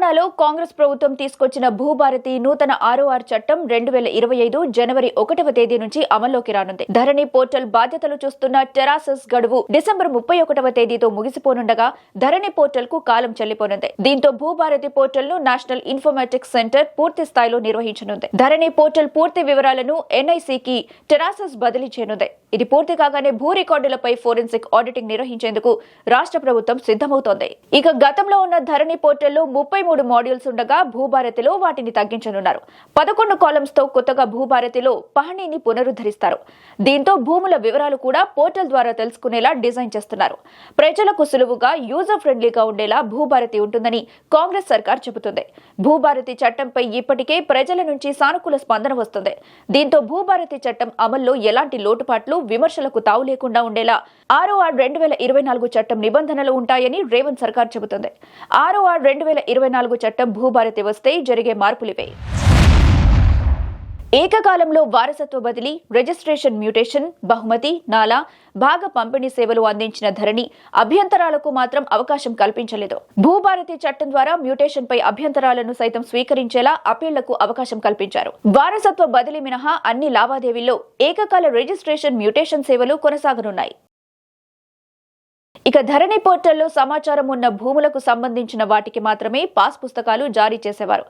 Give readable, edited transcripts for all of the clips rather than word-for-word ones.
తెలంగాణలో కాంగ్రెస్ ప్రభుత్వం తీసుకొచ్చిన భూభారతి నూతన ఆర్ఓఆర్ చట్టం 2025 జనవరి 1వ తేదీ నుంచి అమల్లోకి రానుంది. ధరణి పోర్టల్ బాధ్యతలు చూస్తున్న టెరాసస్ గడువు డిసెంబర్ 31వ తేదీతో ముగిసిపోనుండగా ధరణి పోర్టల్ కు కాలం చెల్లిపోనుంది. దీంతో భూభారతి పోర్టల్ ను నేషనల్ ఇన్ఫర్మేటిక్స్ సెంటర్ పూర్తి స్థాయిలో నిర్వహించనుంది. ధరణి పోర్టల్ పూర్తి వివరాలను ఎన్ఐసికి టెరాసస్ బదిలీ చేయనుంది. ఇది పూర్తి కాగానే భూ రికార్డులపై ఫోరెన్సిక్ ఆడిటింగ్ నిర్వహించేందుకు రాష్ట్ర ప్రభుత్వం సిద్ధమవుతోంది. ఇక గతంలో ఉన్న ధరణి పోర్టల్లో 33 మాడ్యూల్స్ ఉండగా భూభారతిలో వాటిని తగ్గించనున్నారు. 11 కాలమ్స్ తో కొత్తగా భూభారతిలో పహణిని పునరుద్ధరిస్తారు. దీంతో భూముల వివరాలు కూడా పోర్టల్ ద్వారా తెలుసుకునేలా డిజైన్ చేస్తున్నారు. ప్రజలకు సులువుగా యూజర్ ఫ్రెండ్లీగా ఉండేలా భూభారతి ఉంటుందని కాంగ్రెస్ సర్కార్ చెబుతుంది. భూభారతి చట్టంపై ఇప్పటికే ప్రజల నుంచి సానుకూల స్పందన వస్తుంది. దీంతో భూభారతి చట్టం అమల్లో ఎలాంటి లోటుపాట్లు విమర్శలకు తావు లేకుండా ఉండేలా ఆర్ఓఆర్ 2024 చట్టం నిబంధనలు ఉంటాయని రేవంత్ సర్కార్ చెబుతుంది. ఆర్ఓఆర్ 2024 చట్టం భూభారతి వస్తే జరిగే మార్పులివే. ఏకకాలంలో వారసత్వ బదిలీ, రిజిస్ట్రేషన్, మ్యూటేషన్, బహుమతి, నాలా, భాగ పంపిణీ సేవలు అందించిన ధరణి అభ్యంతరాలకు మాత్రం అవకాశం కల్పించలేదు. భూభారతి చట్టం ద్వారా మ్యూటేషన్ పై అభ్యంతరాలను సైతం స్వీకరించేలా అప్పీళ్లకు అవకాశం కల్పించారు. వారసత్వ బదిలీ మినహా అన్ని లావాదేవీల్లో ఏకకాల రిజిస్ట్రేషన్, మ్యూటేషన్ సేవలు కొనసాగనున్నాయి. ఇక ధరణి పోర్టల్లో సమాచారం ఉన్న భూములకు సంబంధించిన వాటికి మాత్రమే పాస్ పుస్తకాలు జారీ చేసేవారు.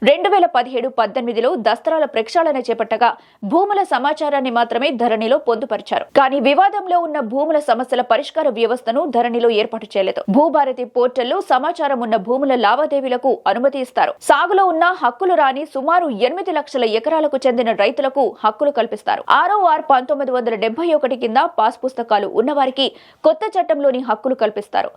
2017-18లో దస్తరాల ప్రక్షాళన చేపట్టగా భూముల సమాచారాన్ని మాత్రమే ధరణిలో పొందుపరిచారు. కానీ వివాదంలో ఉన్న భూముల సమస్యల పరిష్కార వ్యవస్థను ధరణిలో ఏర్పాటు చేయలేదు. భూభారతి పోర్టల్లో సమాచారం ఉన్న భూముల లావాదేవీలకు అనుమతి ఇస్తారు. సాగులో ఉన్న హక్కులు రాని సుమారు 8 లక్షల ఎకరాలకు చెందిన రైతులకు హక్కులు కల్పిస్తారు. ఆర్ఓఆర్ 1971 కింద పాస్ పుస్తకాలు ఉన్నవారికి కొత్త చట్టంలోని హక్కులు కల్పిస్తారు.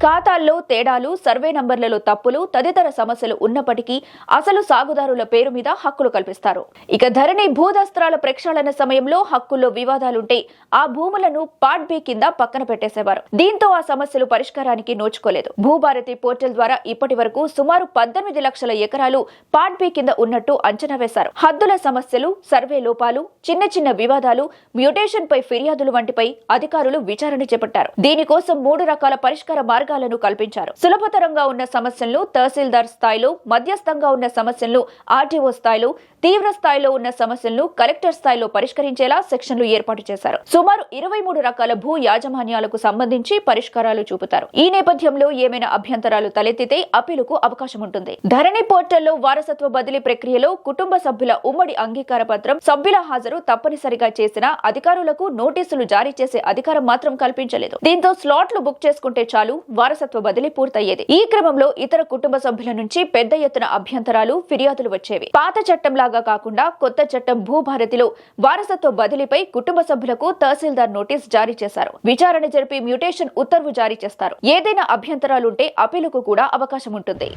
ఖాతాల్లో తేడాలు, సర్వే నంబర్లలో తప్పులు తదితర సమస్యలు ఉన్నప్పటికీ అసలు సాగుదారుల పేరు మీద హక్కులు కల్పిస్తారు. ఇక ధరణి భూదస్త్రాల ప్రక్షాళన సమయంలో హక్కుల్లో వివాదాలుంటే ఆ భూములను పార్ట్ బి కింద పక్కన పెట్టేసేవారు. దీంతో ఆ సమస్యలు పరిష్కారానికి నోచుకోలేదు. భూభారతి పోర్టల్ ద్వారా ఇప్పటి వరకు సుమారు 18 లక్షల ఎకరాలు పార్ట్ బి కింద ఉన్నట్టు అంచనా వేశారు. హద్దుల సమస్యలు, సర్వే లోపాలు, చిన్న చిన్న వివాదాలు, మ్యూటేషన్ పై ఫిర్యాదులు వంటిపై అధికారులు విచారణ చేపట్టారు. దీనికోసం 3 రకాల పరిష్కార మార్గాలను కల్పించారు. సులభతరంగా ఉన్న సమస్యలను తహసీల్దార్ స్థాయిలో, మధ్యస్థంగా ఉన్న సమస్యలను ఆర్టీఓ స్థాయిలో, తీవ్ర స్థాయిలో ఉన్న సమస్యలను కలెక్టర్ స్థాయిలో పరిష్కరించేలా సెక్షన్లు ఏర్పాటు చేశారు. సుమారు 23 రకాల భూ యాజమాన్యాలకు సంబంధించి పరిష్కారాలు చూపుతారు. ఈ నేపథ్యంలో ఏమైనా అభ్యంతరాలు తలెత్తితే అప్పీలుకు అవకాశం ఉంటుంది. ధరణి పోర్టల్లో వారసత్వ బదిలీ ప్రక్రియలో కుటుంబ సభ్యుల ఉమ్మడి అంగీకార పత్రం, సభ్యుల హాజరు తప్పనిసరిగా చేసిన అధికారులకు నోటీసులు జారీ చేసే అధికారం మాత్రం కల్పించలేదు. దీంతో స్లాట్లు బుక్ చేసుకుంటే చాలు వారసత్వ బదిలీ పూర్తయ్యేది. ఈ క్రమంలో ఇతర కుటుంబ సభ్యుల నుంచి పెద్ద ఎత్తున అభ్యంతరాలు, ఫిర్యాదులు వచ్చేవి. పాత చట్టంలాగా కాకుండా కొత్త చట్టం భూభారతిలో వారసత్వ బదిలీపై కుటుంబ సభ్యులకు తహసీల్దార్ నోటీస్ జారీ చేశారు. విచారణ జరిపి మ్యూటేషన్ ఉత్తర్వు జారీ చేస్తారు. ఏదైనా అభ్యంతరాలుంటే అప్పీలుకు కూడా అవకాశం ఉంటుంది.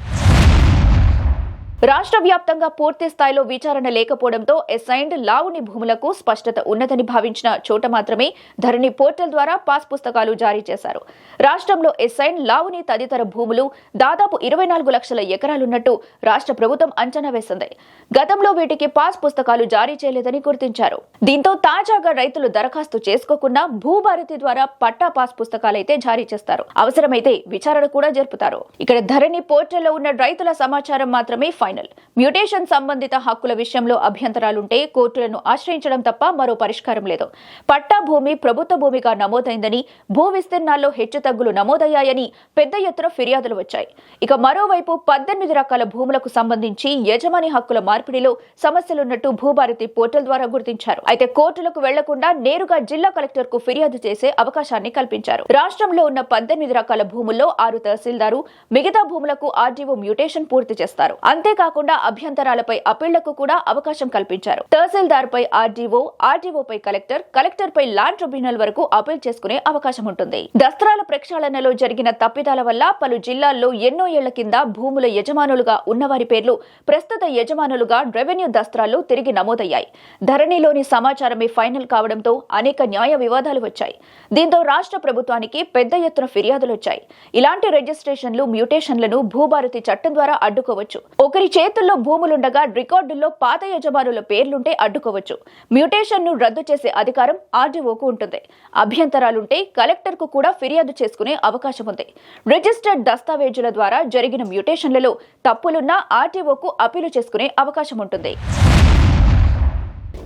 రాష్ట్ర వ్యాప్తంగా పూర్తి స్థాయిలో విచారణ లేకపోవడంతో అసైన్డ్ లావుని భూములకు స్పష్టత ఉన్నదని భావించిన చోట మాత్రమే ధరణి పోర్టల్ ద్వారా పాస్ పుస్తకాలు జారీ చేశారు. రాష్ట్రంలో అసైన్డ్ లావుని తదితర భూములు దాదాపు 24 లక్షల ఎకరాలున్నట్టు రాష్ట్ర ప్రభుత్వం అంచనా వేసింది. గతంలో వీటికి పాస్ పుస్తకాలు జారీ చేయలేదని గుర్తించారు. దీంతో తాజాగా రైతులు దరఖాస్తు చేసుకోకుండా భూభారతి ద్వారా పట్టా పాస్ పుస్తకాలైతే జారీ చేస్తారు. అవసరమైతే విచారణ కూడా జరుపుతారు. ఇక్కడ ధరణి పోర్టల్లో ఉన్న రైతుల సమాచారం మాత్రమే మ్యూటేషన్ సంబంధిత హక్కుల విషయంలో అభ్యంతరాలుంటే కోర్టులను ఆశ్రయించడం తప్ప మరో పరిష్కారం లేదు. పట్టా భూమి ప్రభుత్వ భూమిగా నమోదైందని, భూ విస్తీర్ణాల్లో హెచ్చుతగ్గులు నమోదయ్యాయని పెద్ద ఎత్తున ఫిర్యాదులు వచ్చాయి. ఇక మరోవైపు 18 రకాల భూములకు సంబంధించి యజమాని హక్కుల మార్పిడిలో సమస్యలున్నట్టు భూభారతి పోర్టల్ ద్వారా గుర్తించారు. అయితే కోర్టులకు వెళ్లకుండా నేరుగా జిల్లా కలెక్టర్ కు ఫిర్యాదు చేసే అవకాశాన్ని కల్పించారు. రాష్ట్రంలో ఉన్న 18 రకాల భూముల్లో 6 తహసీల్దారు, మిగతా భూములకు ఆర్డీఓ మ్యూటేషన్ పూర్తి చేస్తారు. అంతేకాకుండా అభ్యంతరాలపై అప్పీళ్లకు కూడా అవకాశం కల్పించారు. తహసీల్దార్ పై ఆర్డీఓ పై కలెక్టర్, కలెక్టర్ పై ల్యాండ్ ట్రిబ్యునల్ వరకు అప్పీల్ చేసుకునే అవకాశం ఉంటుంది. దస్త్రాల ప్రక్షాళనలో జరిగిన తప్పిదాల వల్ల పలు జిల్లాల్లో ఎన్నో ఏళ్ల కింద భూముల యజమానులుగా ఉన్నవారి పేర్లు ప్రస్తుత యజమానులుగా రెవెన్యూ దస్త్రాల్లో తిరిగి నమోదయ్యాయి. ధరణిలోని సమాచారమే ఫైనల్ కావడంతో అనేక న్యాయ వివాదాలు వచ్చాయి. దీంతో రాష్ట్ర ప్రభుత్వానికి పెద్ద ఎత్తున ఫిర్యాదులు వచ్చాయి. ఇలాంటి రిజిస్ట్రేషన్లు, మ్యూటేషన్లను భూభారతి చట్టం ద్వారా అడ్డుకోవచ్చు. ఒకరి చేతుల్లో భూములుండగా రికార్డుల్లో పాత యజమానుల పేర్లుంటే అడ్డుకోవచ్చు. మ్యూటేషన్ను రద్దు చేసే అధికారం ఆర్డీఓకు ఉంటుంది. అభ్యంతరాలుంటే కలెక్టర్కు కూడా ఫిర్యాదు చేసుకునే అవకాశం ఉంది. రిజిస్టర్డ్ దస్తావేజుల ద్వారా జరిగిన మ్యూటేషన్లలో తప్పులున్నా ఆర్డీఓకు అప్పీలు చేసుకునే అవకాశం ఉంటుంది.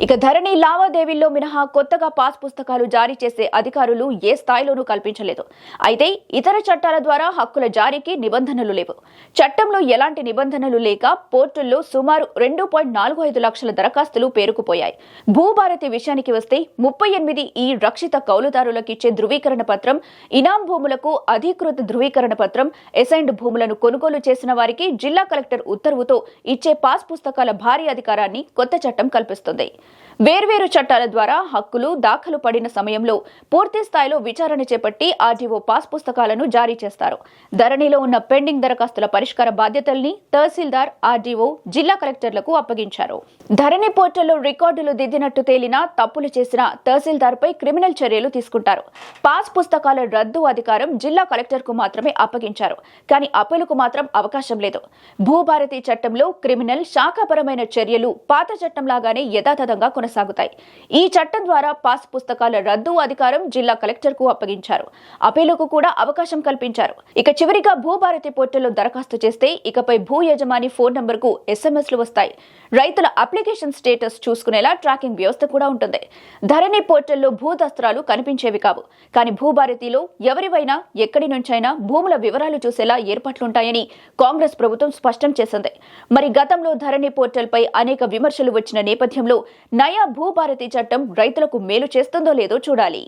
ఇక ధరణి లావాదేవీల్లో మినహా కొత్తగా పాస్ పుస్తకాలు జారీ చేసే అధికారులు ఏ స్థాయిలోనూ కల్పించలేదు. అయితే ఇతర చట్టాల ద్వారా హక్కుల జారీకి నిబంధనలు లేవు. చట్టంలో ఎలాంటి నిబంధనలు లేక పోర్టుల్లో సుమారు 2.45 లక్షల దరఖాస్తులు పేరుకుపోయాయి. భూభారతి విషయానికి వస్తే 38 ఈ రక్షిత కౌలుదారులకిచ్చే ధృవీకరణ పత్రం, ఇనాం భూములకు అధీకృత ధృవీకరణ పత్రం, ఎసైన్డ్ భూములను కొనుగోలు చేసిన వారికి జిల్లా కలెక్టర్ ఉత్తర్వుతో ఇచ్చే పాస్ పుస్తకాల భారీ అధికారాన్ని కొత్త చట్టం కల్పిస్తుంది. వేర్వేరు చట్టాల ద్వారా హక్కులు దాఖలు పడిన సమయంలో పూర్తి స్థాయిలో విచారణ చేపట్టి ఆర్డీఓ పాస్ పుస్తకాలను జారీ చేస్తారు. ధరణిలో ఉన్న పెండింగ్ దరఖాస్తుల పరిష్కార బాధ్యతల్ని తహసీల్దార్, ఆర్డీఓ, జిల్లా కలెక్టర్లకు అప్పగించారు. ధరణి పోర్టల్లో రికార్డులు దిద్దినట్టు తేలినా తప్పులు చేసిన తహసీల్దార్పై క్రిమినల్ చర్యలు తీసుకుంటారు. పాస్ పుస్తకాల రద్దు అధికారం జిల్లా కలెక్టర్కు మాత్రమే అప్పగించారు. కానీ అప్పీలుకు మాత్రం అవకాశం లేదు. భూభారతి చట్టంలో క్రిమినల్, శాఖాపరమైన చర్యలు పాత చట్టంలాగానే యథాతథంగా కొనసాగుతాయి. ఈ చట్టం ద్వారా పాస్ పుస్తకాల రద్దు అధికారం జిల్లా కలెక్టర్ కు అప్పగించారు. అప్పీలుకు కూడా అవకాశం కల్పించారు. ఇక చివరిగా భూభారతి పోర్టల్లో దరఖాస్తు చేస్తే ఇకపై భూ యజమాని ఫోన్ నంబర్కు ఎస్ఎంఎస్లు వస్తాయి. రైతుల అప్లికేషన్ స్టేటస్ చూసుకునేలా ట్రాకింగ్ వ్యవస్థ కూడా ఉంటుంది. ధరణి పోర్టల్లో భూదస్త్రాలు కనిపించేవి కావు. కానీ భూభారతిలో ఎవరివైనా ఎక్కడి నుంచైనా భూముల వివరాలు చూసేలా ఏర్పాట్లుంటాయని కాంగ్రెస్ ప్రభుత్వం స్పష్టం చేసింది. మరి గతంలో ధరణి పోర్టల్పై అనేక విమర్శలు వచ్చిన నేపథ్యంలో నయా భూభారతి చట్టం రైతులకు మేలు చేస్తుందో లేదో చూడాలి.